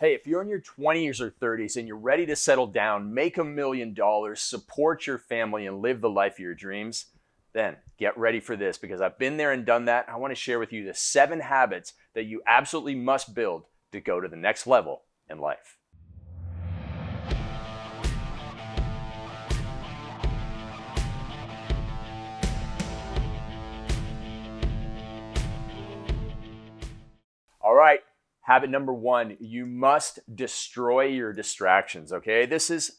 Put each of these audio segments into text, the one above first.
Hey, if you're in your 20s or 30s and you're ready to settle down, make $1 million, support your family, and live the life of your dreams, then get ready for this because I've been there and done that. I want to share with you the 7 habits that you absolutely must build to go to the next level in life. All right. Habit number 1, you must destroy your distractions, okay? This is a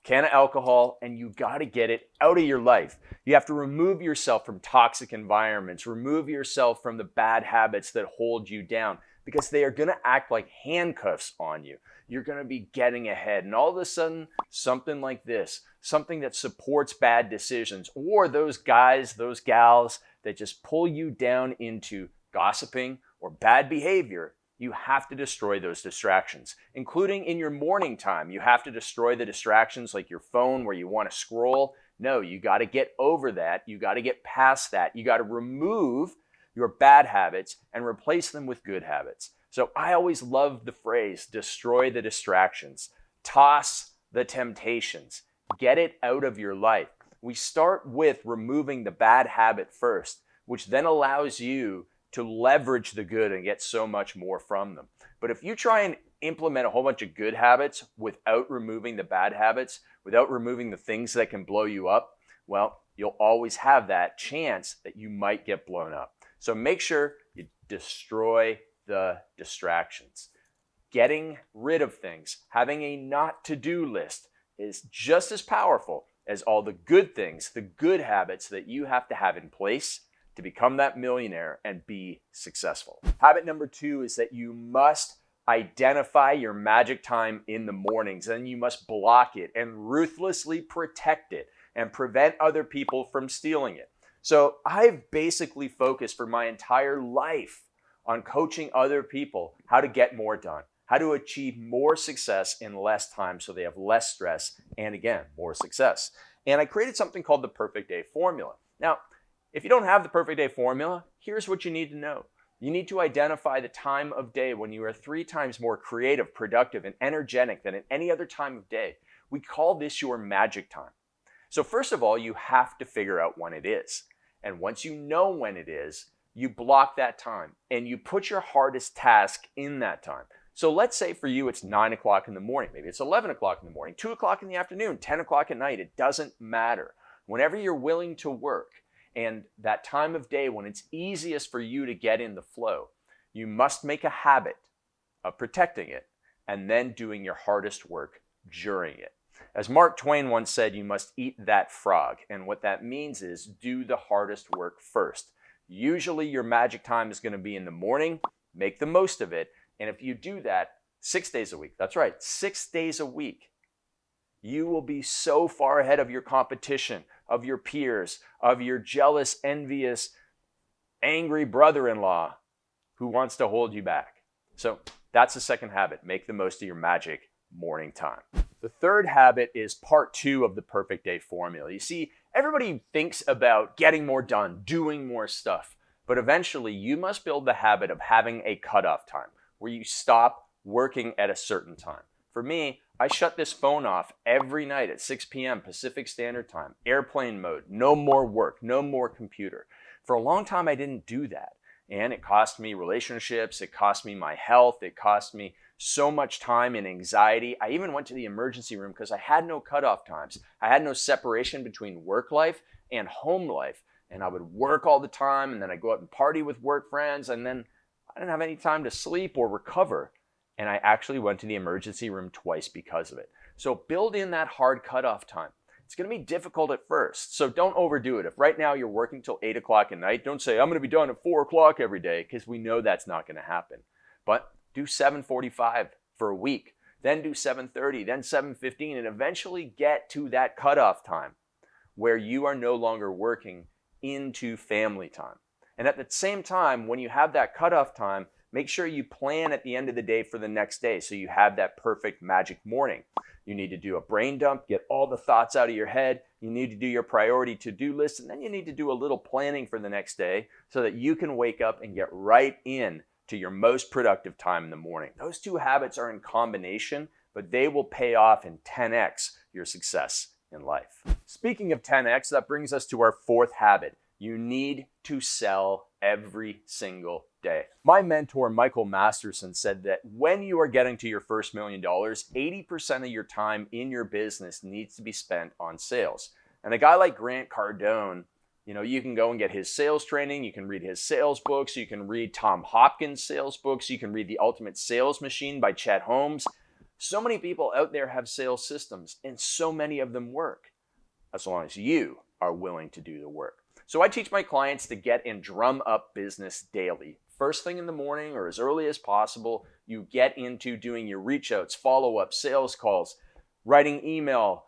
can of alcohol and you got to get it out of your life. You have to remove yourself from toxic environments, remove yourself from the bad habits that hold you down because they are going to act like handcuffs on you. You're going to be getting ahead and all of a sudden something like this, something that supports bad decisions or those guys, those gals that just pull you down into gossiping or bad behavior. You have to destroy those distractions, including in your morning time. You have to destroy the distractions like your phone where you want to scroll. No, you got to get over that. You got to get past that. You got to remove your bad habits and replace them with good habits. So I always love the phrase, destroy the distractions, toss the temptations, get it out of your life. We start with removing the bad habit first, which then allows you to leverage the good and get so much more from them. But if you try and implement a whole bunch of good habits without removing the bad habits, without removing the things that can blow you up, well, you'll always have that chance that you might get blown up. So make sure you destroy the distractions. Getting rid of things, having a not to-do list is just as powerful as all the good things, the good habits that you have to have in place to become that millionaire and be successful. Habit number 2 is that you must identify your magic time in the mornings and you must block it and ruthlessly protect it and prevent other people from stealing it. So I've basically focused for my entire life on coaching other people how to get more done, how to achieve more success in less time so they have less stress and again, more success. And I created something called the Perfect Day Formula. Now, if you don't have the perfect day formula, here's what you need to know. You need to identify the time of day when you are 3 times more creative, productive, and energetic than at any other time of day. We call this your magic time. So first of all, you have to figure out when it is. And once you know when it is, you block that time and you put your hardest task in that time. So let's say for you, it's 9 o'clock in the morning. Maybe it's 11 o'clock in the morning, 2 o'clock in the afternoon, 10 o'clock at night. It doesn't matter. Whenever you're willing to work, and that time of day when it's easiest for you to get in the flow, you must make a habit of protecting it and then doing your hardest work during it. As Mark Twain once said, you must eat that frog. And what that means is do the hardest work first. Usually your magic time is going to be in the morning. Make the most of it. And if you do that 6 days a week, that's right, 6 days a week, you will be so far ahead of your competition, of your peers, of your jealous, envious, angry brother-in-law who wants to hold you back. So that's the second habit. Make the most of your magic morning time. The third habit is part 2 of the Perfect Day Formula. You see, everybody thinks about getting more done, doing more stuff, but eventually you must build the habit of having a cutoff time where you stop working at a certain time. For me, I shut this phone off every night at 6 p.m. Pacific Standard Time, airplane mode, no more work, no more computer. For a long time, I didn't do that. And it cost me relationships, it cost me my health, it cost me so much time and anxiety. I even went to the emergency room because I had no cutoff times. I had no separation between work life and home life. And I would work all the time, and then I'd go out and party with work friends, and then I didn't have any time to sleep or recover. And I actually went to the emergency room twice because of it. So build in that hard cutoff time. It's going to be difficult at first, so don't overdo it. If right now you're working till 8 o'clock at night, don't say, I'm going to be done at 4 o'clock every day, because we know that's not going to happen. But do 7:45 for a week, then do 7:30, then 7:15, and eventually get to that cutoff time where you are no longer working into family time. And at the same time, when you have that cutoff time, make sure you plan at the end of the day for the next day so you have that perfect magic morning. You need to do a brain dump, get all the thoughts out of your head. You need to do your priority to-do list, and then you need to do a little planning for the next day so that you can wake up and get right in to your most productive time in the morning. Those two habits are in combination, but they will pay off in 10x your success in life. Speaking of 10x, that brings us to our fourth habit. You need to sell every single day. My mentor, Michael Masterson, said that when you are getting to your first $1 million, 80% of your time in your business needs to be spent on sales. And a guy like Grant Cardone, you can go and get his sales training, you can read his sales books, you can read Tom Hopkins' sales books, you can read The Ultimate Sales Machine by Chet Holmes. So many people out there have sales systems, and so many of them work, as long as you are willing to do the work. So I teach my clients to get and drum up business daily. First thing in the morning or as early as possible, you get into doing your reach outs, follow-up, sales calls, writing email,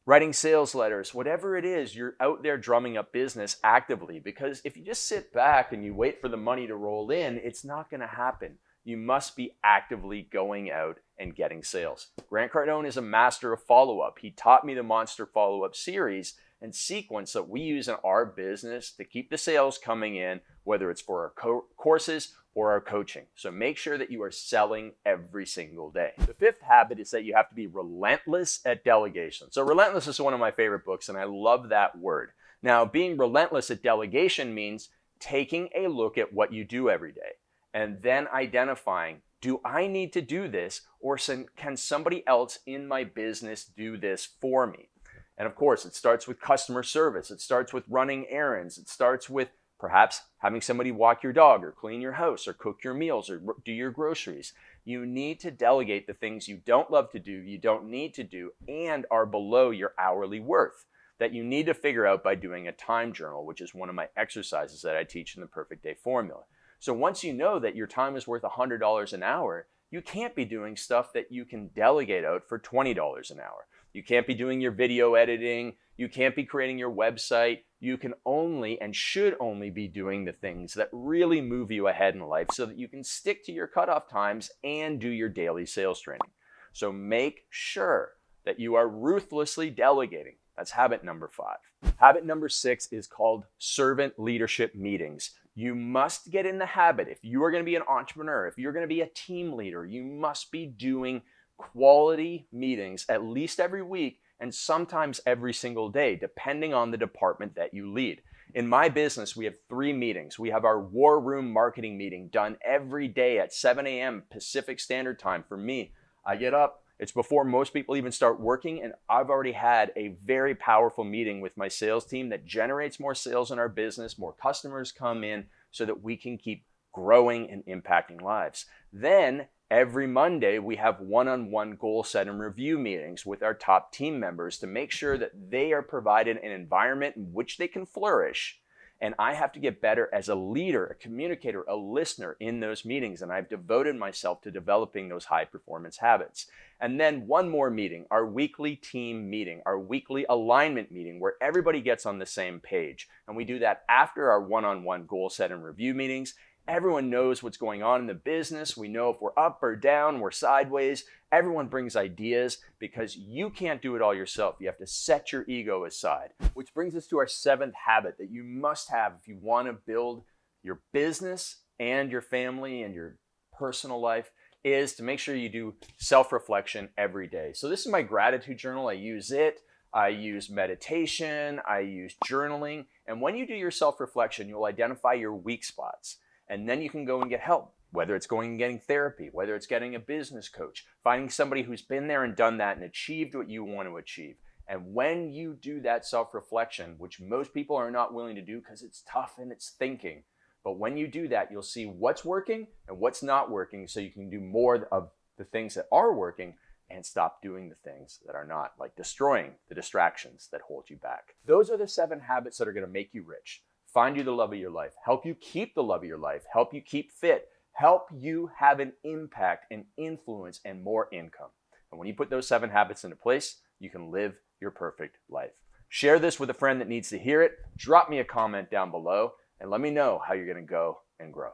writing sales letters, whatever it is, you're out there drumming up business actively, because if you just sit back and you wait for the money to roll in, it's not going to happen. You must be actively going out and getting sales. Grant Cardone is a master of follow-up. He taught me the Monster Follow-Up series and sequence that we use in our business to keep the sales coming in, whether it's for our courses or our coaching. So make sure that you are selling every single day. The fifth habit is that you have to be relentless at delegation. So relentless is one of my favorite books, and I love that word. Now, being relentless at delegation means taking a look at what you do every day and then identifying, do I need to do this, or can somebody else in my business do this for me? And of course, it starts with customer service. It starts with running errands. It starts with perhaps having somebody walk your dog or clean your house or cook your meals or do your groceries. You need to delegate the things you don't love to do, you don't need to do, and are below your hourly worth, that you need to figure out by doing a time journal, which is one of my exercises that I teach in the Perfect Day Formula. So once you know that your time is worth $100 an hour, you can't be doing stuff that you can delegate out for $20 an hour. You can't be doing your video editing. You can't be creating your website. You can only and should only be doing the things that really move you ahead in life so that you can stick to your cutoff times and do your daily sales training. So make sure that you are ruthlessly delegating. That's habit number 5. Habit number 6 is called servant leadership meetings. You must get in the habit. If you are going to be an entrepreneur, if you're going to be a team leader, you must be doing quality meetings at least every week and sometimes every single day, depending on the department that you lead. In my business, we have 3 meetings. We have our War Room marketing meeting done every day at 7 a.m. Pacific Standard Time. For me, I get up, it's before most people even start working, and I've already had a very powerful meeting with my sales team that generates more sales in our business, more customers come in so that we can keep growing and impacting lives. Then every Monday, we have one-on-one goal set and review meetings with our top team members to make sure that they are provided an environment in which they can flourish. And I have to get better as a leader, a communicator, a listener in those meetings. And I've devoted myself to developing those high performance habits. And then one more meeting, our weekly team meeting, our weekly alignment meeting, where everybody gets on the same page. And we do that after our one-on-one goal set and review meetings. Everyone knows what's going on in the business. We know if we're up or down, we're sideways. Everyone brings ideas because you can't do it all yourself. You have to set your ego aside. Which brings us to our 7th habit that you must have if you want to build your business and your family and your personal life, is to make sure you do self-reflection every day. So this is my gratitude journal. I use it. I use meditation. I use journaling. And when you do your self-reflection, you'll identify your weak spots. And then you can go and get help, whether it's going and getting therapy, whether it's getting a business coach, finding somebody who's been there and done that and achieved what you want to achieve. And when you do that self-reflection, which most people are not willing to do because it's tough and it's thinking, but when you do that, you'll see what's working and what's not working so you can do more of the things that are working and stop doing the things that are not, like destroying the distractions that hold you back. Those are the 7 habits that are going to make you rich. Find you the love of your life, help you keep the love of your life, help you keep fit, help you have an impact and influence and more income. And when you put those 7 habits into place, you can live your perfect life. Share this with a friend that needs to hear it. Drop me a comment down below and let me know how you're going to go and grow.